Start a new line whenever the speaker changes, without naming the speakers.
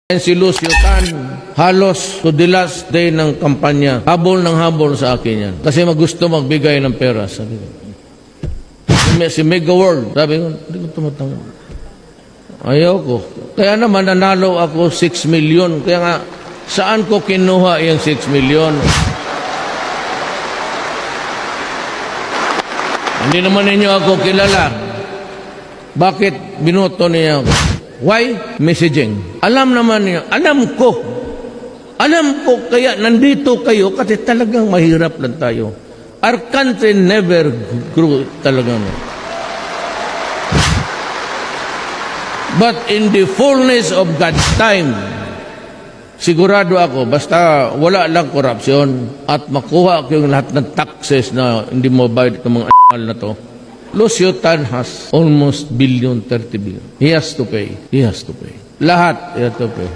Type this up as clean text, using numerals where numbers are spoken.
Si Lucio Tan, halos to the last day ng kampanya, habol ng habol sa akin yan. Kasi gusto magbigay ng pera. Sabi ko. Si Mega World, sabi ko, hindi ko tumatanggap. Ayaw ko. Kaya naman nanalo ako 6 million. Kaya nga, saan ko kinuha yung 6 million? Hindi naman ninyo ako kilala. Bakit binoto niya ako? Why? Messaging. Alam naman niyo, alam ko, kaya nandito kayo kasi talagang mahirap lang tayo. Our country never grew talaga. But in the fullness of God's time, sigurado ako, basta wala lang korupsyon at makuha ko yung lahat ng taxes na hindi mo bayad ng mga na to, Lucio Tan has almost 30 billion. He has to pay. Lahat, he has to pay.